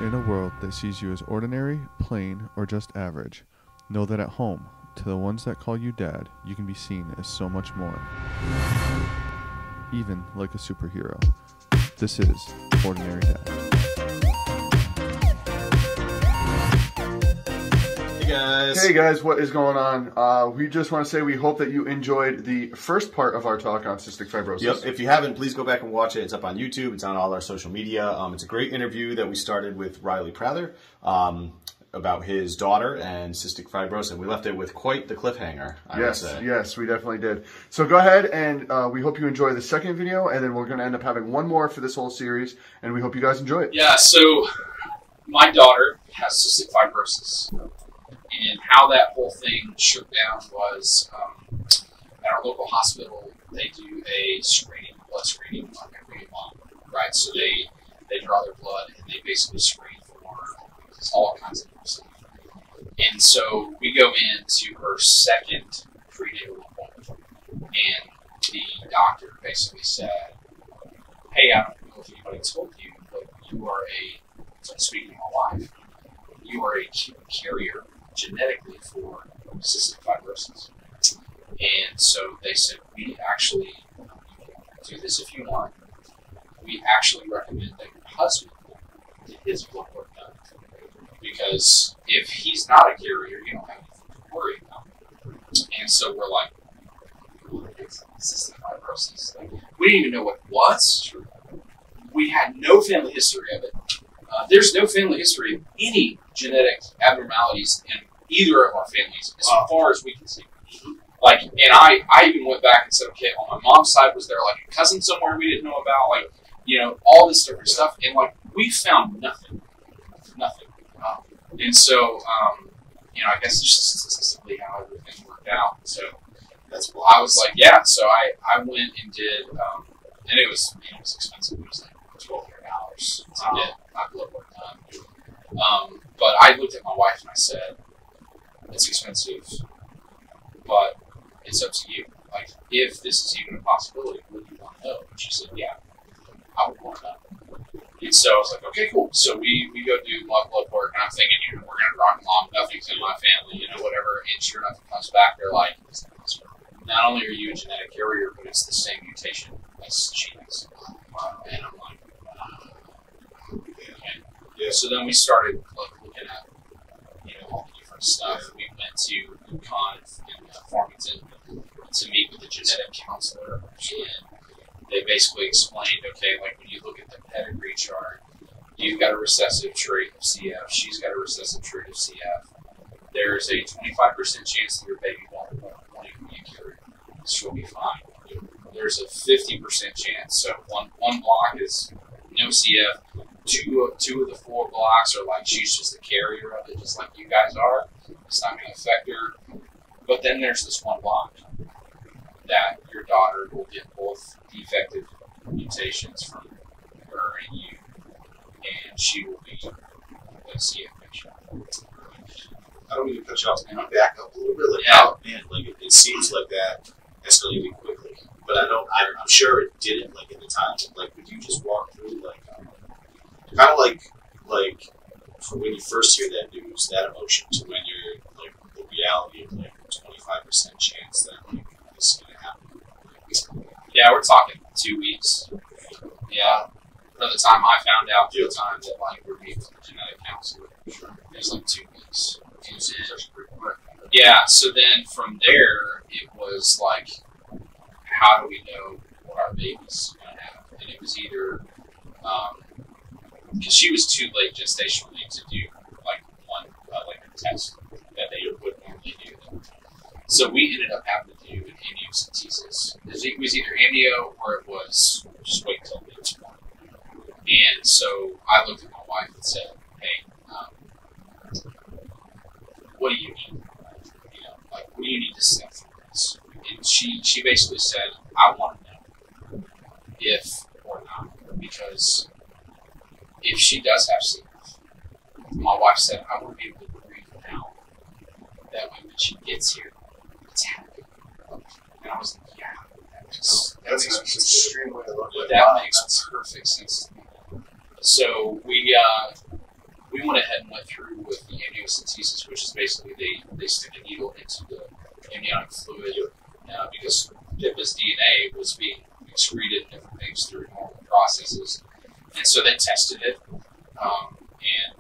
In a world that sees you as ordinary, plain, or just average, know that at home, to the ones that call you dad, you can be seen as so much more. Even like a superhero. This is Ordinary Dad. Hey guys, what is going on? We just want to say we hope that you enjoyed the first part of our talk on cystic fibrosis. Yep. If you haven't, please go back and watch it. It's up on YouTube. It's on all our social media. It's a great interview that we started with Riley Prather about his daughter and cystic fibrosis. We left it with quite the cliffhanger, I would say. Yes, we definitely did. So go ahead and we hope you enjoy the second video, and then we're going to end up having one more for this whole series, and we hope you guys enjoy it. Yeah, so my daughter has cystic fibrosis. And how that whole thing shook down was at our local hospital, they do a screening, blood screening on every month, right? So they draw their blood and they basically screen for all kinds of stuff. And so we go into her second prenatal appointment, and the doctor basically said, hey, I don't know if anybody told you, but you are speaking to my wife, you are a carrier genetically for cystic fibrosis. And so they said, we actually, you can do this if you want, we actually recommend that your husband get his blood work done. Because if he's not a carrier, you don't have anything to worry about. And so we're like, it's cystic fibrosis. Like, we didn't even know what it was. We had no family history of it. There's no family history of any genetic abnormalities in either of our families, as far as we can see. Like, and I even went back and said, okay, on my mom's side, was there like a cousin somewhere we didn't know about? Like, you know, all this different stuff. And like, we found nothing. And so, you know, I guess it's just statistically how everything worked out. So that's why I was like, yeah. So I went and did, and it was expensive. It was like $1,200 to get my blood work done. But I looked at my wife and I said, it's expensive, but it's up to you. Like, if this is even a possibility, would you want to know? And she said, yeah, I would want to know. And so I was like, okay, cool. So we go do blood work, and I'm thinking, you know, we're going to rock along, nothing's in my family, you know, whatever. And sure enough, it comes back, they're like, not only are you a genetic carrier, but it's the same mutation as she has. And I'm like, okay. Yeah. So then we started looking at, you know, all the different stuff. We went to UConn in Farmington to meet with a genetic counselor, and they basically explained, okay, like when you look at the pedigree chart, you've got a recessive trait of CF, she's got a recessive trait of CF. There's a 25% chance that your baby won't even be a carrier. She'll be fine. There's a 50% chance. So one block is no CF. Two of the 4 blocks are like she's just a carrier of it, just like you guys are. It's not going to affect her. But then there's this one block that your daughter will get both defective mutations from her and you, and she will be a CF patient. I don't mean to cut you off, man. Back up a little bit. Like, man, like it seems like that escalated quickly, but I'm sure it didn't. Like at the time, like would you just walk through like kind of like from when you first hear that news, that emotion, to when you're like the reality of like 25% chance that like this is gonna happen. Yeah, we're talking 2 weeks. Yeah, from the time I found out to the time that like we're meeting with the genetic counselor, it was like 2 weeks. Yeah, so then from there it was like, how do we know what our baby's gonna have? And it was either because she was too late gestationally to do like one like a test that they would normally do. So we ended up having to do an amniocentesis. It was either amnio or it was just wait until the next one. And so I looked at my wife and said, hey, what do you need? You know, like, what do you need to step through this? And she basically said, I want to know if or not, because if she does have CF, my wife said, I want to be able to breathe now. That way when she gets here, it's happening. And I was like, yeah, that makes perfect sense to me. So we we went ahead and went through with the amniocentesis, which is basically they stick a needle into the amniotic fluid because Pippa's DNA was being excreted and different things through normal processes. And so they tested it. And,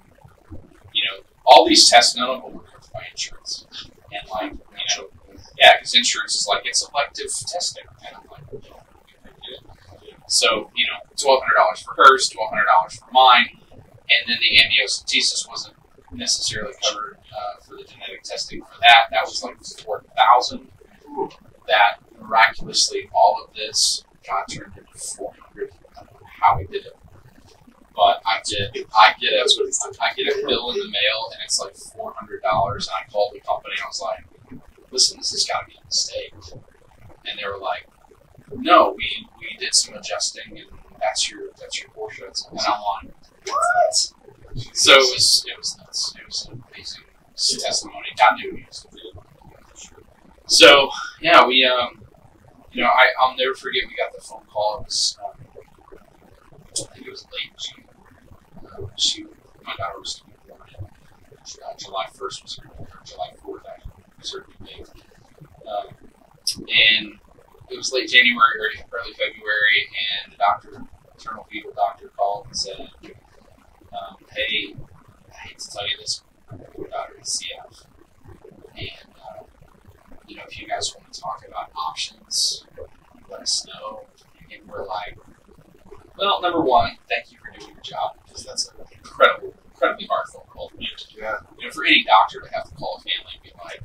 you know, all these tests, none of them were covered by insurance. And, like, you know, yeah, because insurance is like, it's elective testing. And I'm like, you know, so, you know, $1,200 for hers, $1,200 for mine. And then the amniocentesis wasn't necessarily covered for the genetic testing for that. That was like $4,000. That miraculously, all of this got turned into $400. I don't know how we did it, but I get a bill in the mail, and it's like $400. And I called the company, and I was like, "Listen, this has got to be a mistake." And they were like, "No, we did some adjusting, and that's your portion." And I'm like, "What?" So it was nuts. It was an amazing testimony. God knew he was going to do it. So yeah, we you know, I'll never forget. We got the phone call. It was I think it was late June. My daughter was to be born. July 1st was her, or July 4th actually was her due date. And it was late January, early February, and the maternal fetal doctor called and said, "Hey, I hate to tell you this, your daughter is CF, and you know, if you guys want to talk about options, let us know." And we're like, "Well, number one, thank you for doing your job, because that's an incredibly hard phone call to make. Yeah. You know, for any doctor to have to call a family and be like,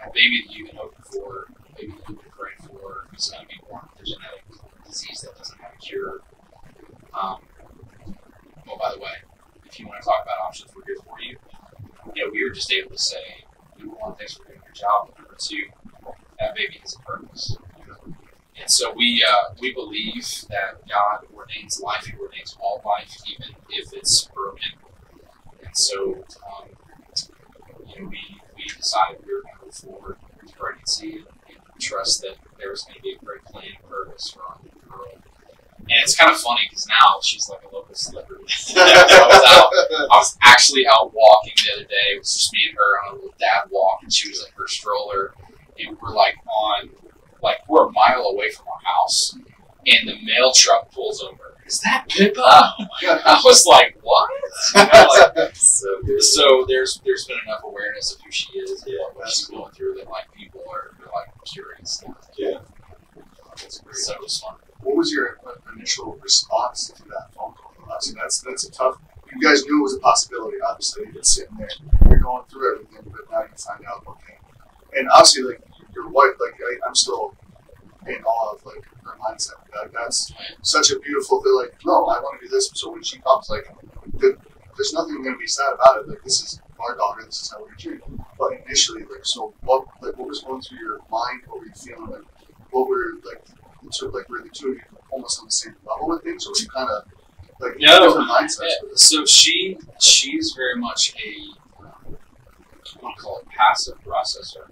a baby that you've been hoping for, a baby that you've been praying for, is going to be born with a genetic disease that doesn't have a cure. Oh, by the way, if you want to talk about options, we're here for you." You know, we were just able to say, number one, thanks for doing your job, but number two, that baby has a purpose. And so we believe that God ordains life. He ordains all life, even if it's broken. And so, you know, we decided we were going to move forward with pregnancy and trust that there was going to be a great plan and purpose for our little girl. And it's kind of funny because now she's like a local celebrity. I was actually out walking the other day. It was just me and her on a little dad walk, and she was in her stroller. And we're we're a mile away from our house, and the mail truck pulls over. "Is that Pippa?" I was like, "What?" You know, like, so there's been enough awareness of who she is and what she's going through that like people are like curious. Yeah. So it was fun. What was your initial response to that phone call? Obviously, that's a tough. You guys knew it was a possibility. Obviously, you're sitting there, you're going through everything, but now you find out, okay. And obviously, like your wife, like I'm still in awe of like her mindset. Like, that's such a beautiful thing. Like, no, I want to do this. So when she comes, like, there's nothing going to be sad about it. Like, this is our daughter. This is how we're treated. But initially, like, so what was going through your mind? What were you feeling? Like, what were like? Sort of like were the two of you almost on the same level with things, or were you kind of like different mindsets with it? So she's very much a I want to call it passive processor.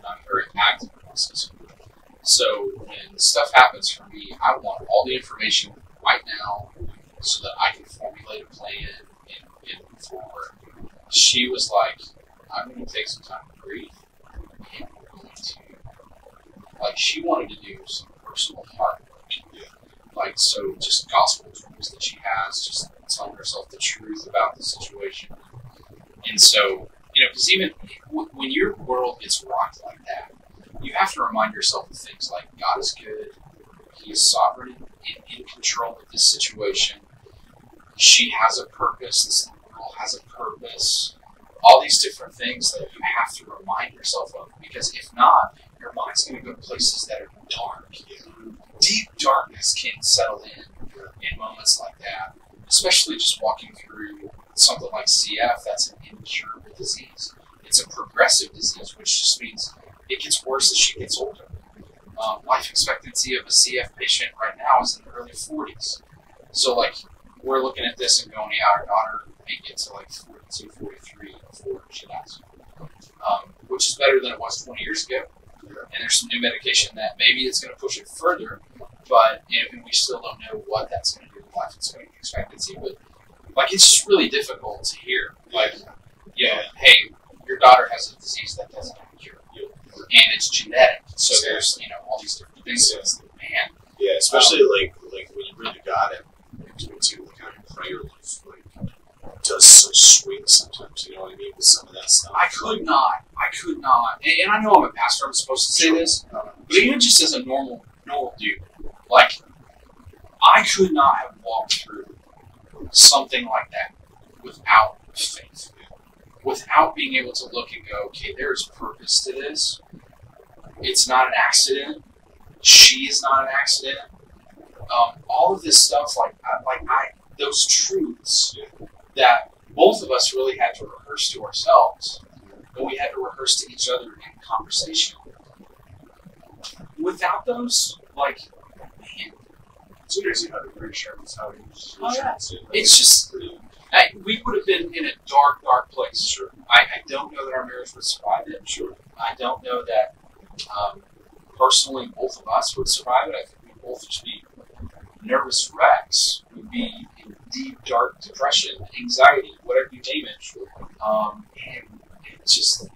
I'm a very active processor. So when stuff happens for me, I want all the information right now so that I can formulate a plan and move forward. She was like, "I'm going to take some time to breathe, and we're going to," like, she wanted to do some personal heart work. Like, so just gospel tools that she has, just telling herself the truth about the situation. And so, you know, because even when your world gets rocked like that, you have to remind yourself of things like God is good, He is sovereign and in control of this situation. She has a purpose, this little girl has a purpose. All these different things that you have to remind yourself of, because if not, your mind's going to go to places that are dark. Deep darkness can settle in moments like that, especially just walking through something like CF. That's an incurable disease. It's a progressive disease, which just means it gets worse as she gets older. Life expectancy of a CF patient right now is in the early 40s. So, like, we're looking at this and going, yeah, our daughter may get to like 42, 43 before she dies, which is better than it was 20 years ago. And there's some new medication that maybe it's going to push it further, but we still don't know what that's going to do to life expectancy. But like it's just really difficult to hear. Like, you know, hey, your daughter has a disease that doesn't have a cure, and it's genetic. So there's, you know, all these different things. Man, yeah, especially like when you bring to God and to like how your prayer life like does such swings sometimes. You know what I mean? With some of that stuff. I could not, and I know I'm a pastor. I'm supposed to say this, but even just as a normal dude, like I could not have walked through something like that without faith, without being able to look and go, okay, there's purpose to this. It's not an accident. She is not an accident. All of this stuff, those truths that both of us really had to rehearse to ourselves, and we had to rehearse to each other in conversation. Without those, like, man, It's crazy how the reassurance, how he uses reassurance. It's just, we would have been in a dark place. Sure. I don't know that our marriage would survive it. Sure. I don't know that personally both of us would survive it. I think we'd both just be nervous wrecks. We'd be in deep, dark depression, anxiety, whatever you name it. And it's just,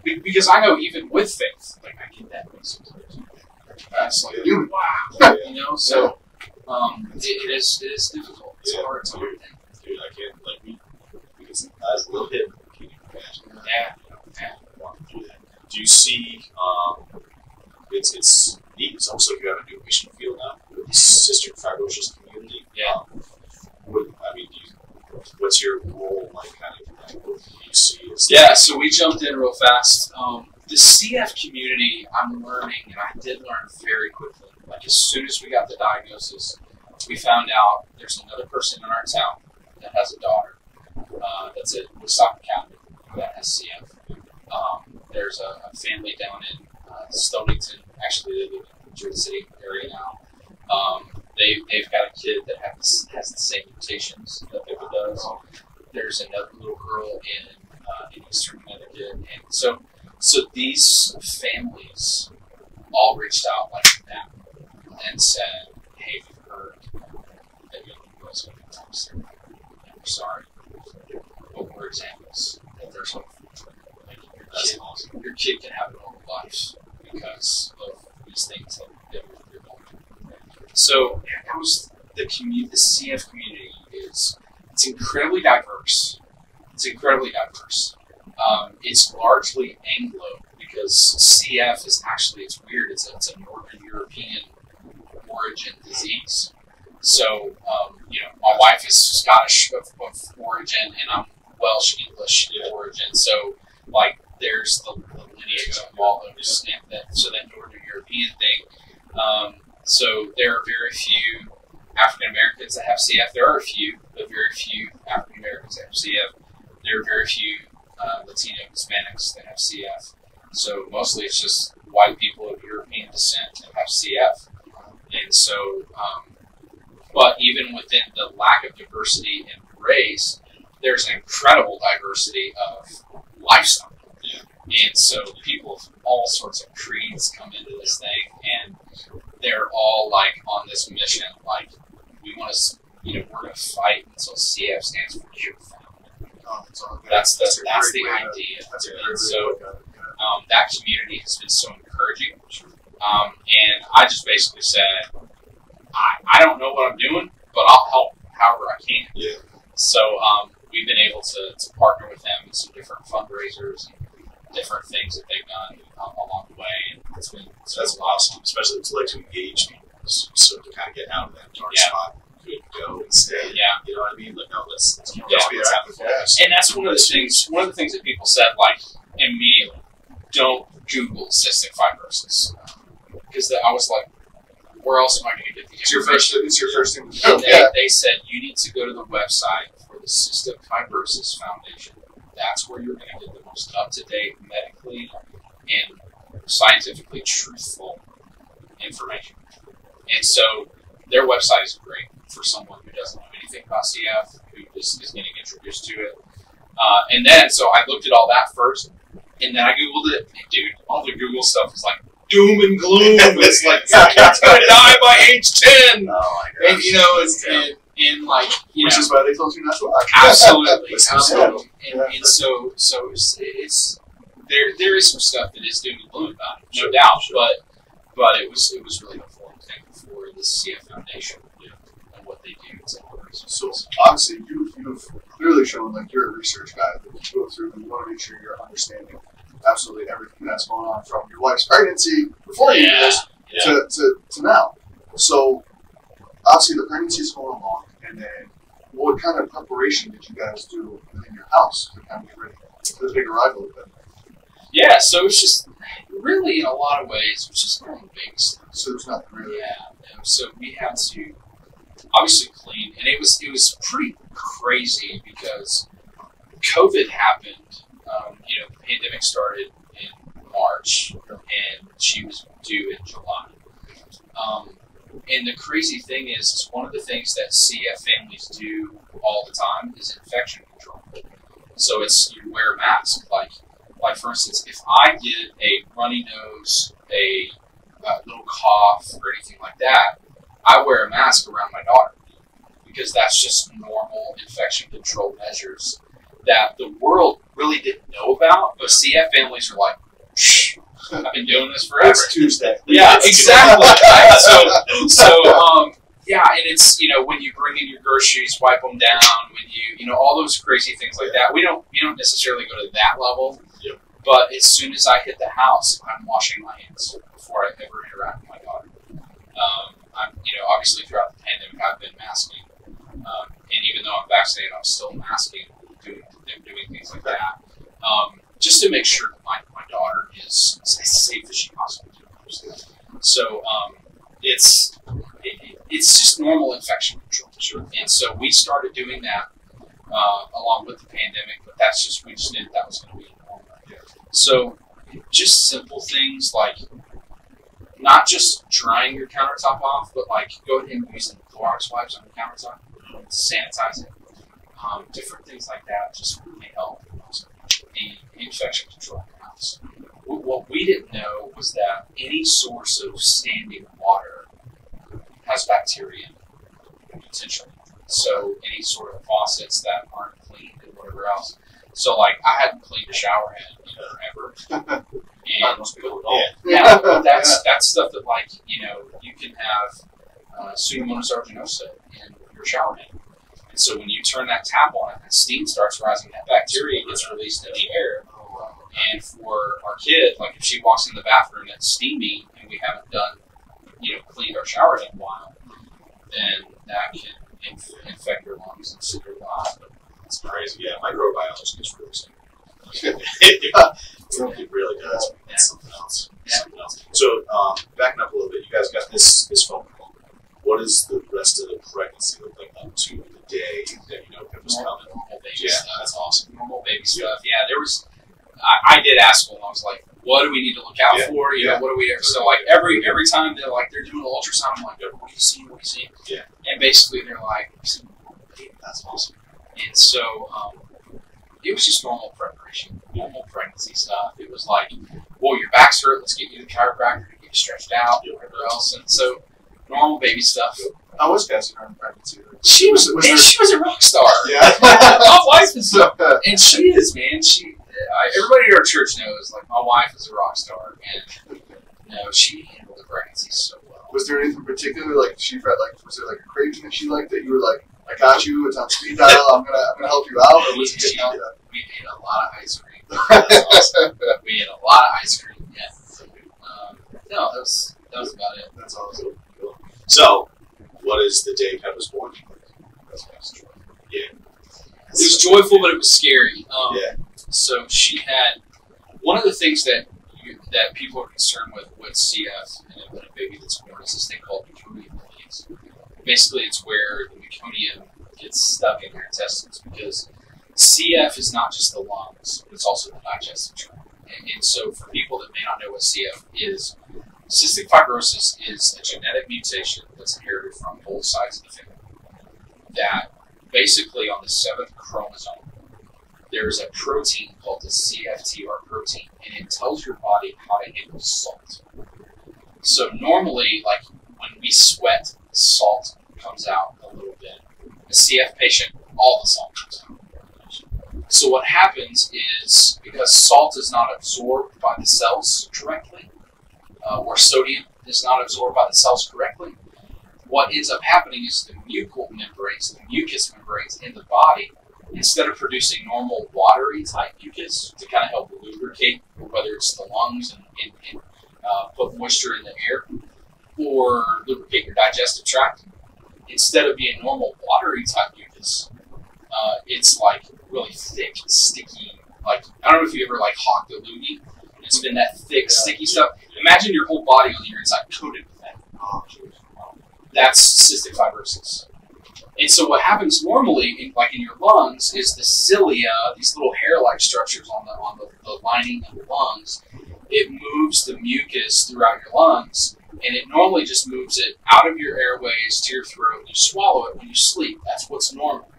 because I know even with faith, like I get that way sometimes. That's like, wow, you know, so it is difficult. It's hard. It's a hard thing. Dude, I can't, like, because I was a little hit. Can you imagine? Yeah. Walking through that. Do you see, it's neat. It's almost like you have a new mission field now with the Cystic Fibrosis community. Yeah. What's your role, like, kind of, what do you see as so we jumped in real fast. The CF community, I'm learning, and I did learn very quickly. Like, as soon as we got the diagnosis, we found out there's another person in our town that has a daughter that's at Woodstock Academy that has CF. There's a family down in Stonington. Actually, they live in the Jersey City area now. They've got a kid that has the same mutations that Pippa does. There's another little girl in Eastern Connecticut, and so these families all reached out like that and said, "Hey, we've heard that young girls going to cancer, and we're sorry, but we're examples that there's hope. Like, your kid can have a normal life because of these things that you're going through." So that was the community. The CF community it's incredibly diverse. It's largely Anglo because CF is actually, it's weird. It's a Northern European origin disease. So my wife is Scottish of origin, and I'm Welsh English origin. So like there's the lineage of all those, so that Northern European thing. So there are very few African Americans that have CF. There are a few, but very few African Americans that have CF. There are very few Latino Hispanics that have CF. So mostly it's just white people of European descent that have CF. And so, but even within the lack of diversity in race, there's an incredible diversity of lifestyle. And so people of all sorts of creeds come into this thing, and they're all like on this mission, like we want to, we're going to fight until CF stands for cure family. That's the idea. And so that community has been so encouraging. And I just basically said, I don't know what I'm doing, but I'll help however I can. Yeah. So we've been able to partner with them in some different fundraisers and different things that they've done along the way. And that's awesome, especially to like to engage people, so to kind of get out of that dark spot, good go and stay. Yeah, you know what I mean. Like, no, let's and that's one of the things. One of the things that people said, like immediately, don't Google cystic fibrosis, because I was like, where else am I going to get the information? It's your first thing. They said you need to go to the website for the Cystic Fibrosis Foundation. That's where you're going to get the most up-to-date, medically and scientifically truthful information. And so their website is great for someone who doesn't know anything about CF, who is getting introduced to it. And then, so I looked at all that first, and then I Googled it. And dude, all the Google stuff is like doom and gloom. It's like, your kid's going to die by age 10. Oh my gosh. And, And like, which is why they told you not to watch. Absolutely, absolutely. Yeah. And so it's there is some stuff that is doom and gloom about it, no doubt. But it was really helpful and thankful for the CF Foundation and what they do. So obviously you've clearly shown like you're a research guy that you go through and you want to make sure you're understanding absolutely everything that's going on from your wife's pregnancy before you do this to now. So obviously the pregnancy is going along, and then what kind of preparation did you guys do within your house to kind of get ready for the big arrival of it? Yeah, so it's just really in a lot of ways, it's just kind of big stuff. So there's nothing really. Yeah, so we had to obviously clean, and it was pretty crazy because COVID happened. The pandemic started in March, and she was due in July. And the crazy thing is one of the things that CF families do all the time is infection control. So it's you wear a mask. Like for instance, if I get a runny nose, a little cough, or anything like that, I wear a mask around my daughter because that's just normal infection control measures that the world really didn't know about. But CF families are like, shh, I've been doing this forever. It's Tuesday. Yeah, exactly. Right? And it's when you bring in your groceries, wipe them down. When you all those crazy things like that. We don't necessarily go to that level. Yep. But as soon as I hit the house, I'm washing my hands before I ever interact with my daughter. Obviously throughout the pandemic, I've been masking, and even though I'm vaccinated, I'm still masking, doing things like that, just to make sure that my daughter is as safe as she possibly can. So it's just normal infection control. Sure. And so we started doing that along with the pandemic, but we just knew that was going to be normal. Yeah. So just simple things like not just drying your countertop off, but like go ahead and using Clorox wipes on the countertop, sanitize it, different things like that just really help the infection control in the house. What we didn't know was that any source of standing water has bacteria in it, potentially. So any sort of faucets that aren't cleaned and whatever else. So like I hadn't cleaned a shower head ever. And most people don't. Yeah, but that's stuff that you can have Pseudomonas aeruginosa in your shower head. And so when you turn that tap on, and steam starts rising, that bacteria gets released in the air. And for our kid, like if she walks in the bathroom that's steamy and we haven't cleaned our shower head in a while, then that can infect her lungs and send her to the hospital. That's crazy. Yeah, microbiology is really simple. It really does. That's something else. So, backing up a little bit, you guys got this phone call. What does the rest of the pregnancy look like up to the day that Pippa's coming? Normal baby stuff. That's awesome. Normal baby stuff. Yeah, there was. I did ask them. I was like, "What do we need to look out for? What do we?" So like every time they're doing an ultrasound, I'm like, "What do you see? What do you see?" Yeah. And basically they're like, "That's awesome." And so it was just normal preparation, normal pregnancy stuff. It was like, well, your back's hurt. Let's get you the chiropractor to get you stretched out, whatever else. And so, normal baby stuff. How was Cassie during pregnancy? She was a rock star. Yeah. My wife is, and she is, man. Everybody at our church knows, like, my wife is a rock star, and she handled the pregnancy so well. Was there anything particular, like, she felt like, was there like a craving that she liked that you were like, I got you, it's on speed dial, I'm gonna help you out? Or was it just we ate a lot of ice cream. Awesome. We ate a lot of ice cream, yeah. No, that was about it. That's awesome. Cool. So, what is the day Pippa's born? Yeah. It was joyful, but it was scary. Yeah. So she had one of the things that people are concerned with CF and a baby that's born is this thing called meconium disease. Basically, it's where the meconium gets stuck in your intestines because CF is not just the lungs, but it's also the digestive tract. And so for people that may not know what CF is, cystic fibrosis is a genetic mutation that's inherited from both sides of the family. That basically on the 7th chromosome, there's a protein called the CFTR protein, and it tells your body how to handle salt. So normally, like when we sweat, salt comes out a little bit. a CF patient, all the salt comes out. So what happens is, because salt is not absorbed by the cells correctly, or sodium is not absorbed by the cells correctly, what ends up happening is the mucal membranes, the mucous membranes in the body, instead of producing normal watery type mucus to kind of help lubricate, whether it's the lungs and put moisture in the air, or lubricate your digestive tract, instead of being normal watery type mucus, it's like really thick, sticky. Like, I don't know if you ever like hawked a loogie. It's been that thick, sticky stuff. Imagine your whole body on your inside coated with that. That's cystic fibrosis. And so what happens normally, like in your lungs, is the cilia, these little hair-like structures on the lining of the lungs. It moves the mucus throughout your lungs, and it normally just moves it out of your airways to your throat, and you swallow it when you sleep. That's what's normal.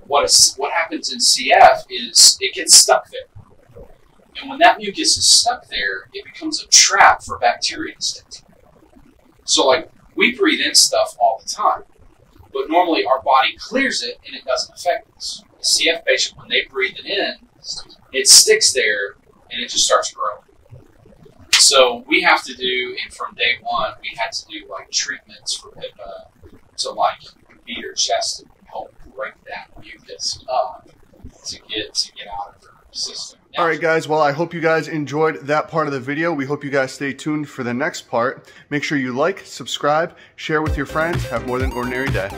What happens in CF is it gets stuck there. And when that mucus is stuck there, it becomes a trap for bacteria to stick to. So like, we breathe in stuff all the time, but normally our body clears it and it doesn't affect us. The CF patient, when they breathe it in, it sticks there and it just starts growing. So we have to do, and from day one, we had to do like treatments for Pippa to like beat her chest and help break that mucus up to get out of her system. All right, guys. Well, I hope you guys enjoyed that part of the video. We hope you guys stay tuned for the next part. Make sure you like, subscribe, share with your friends. Have more than ordinary day.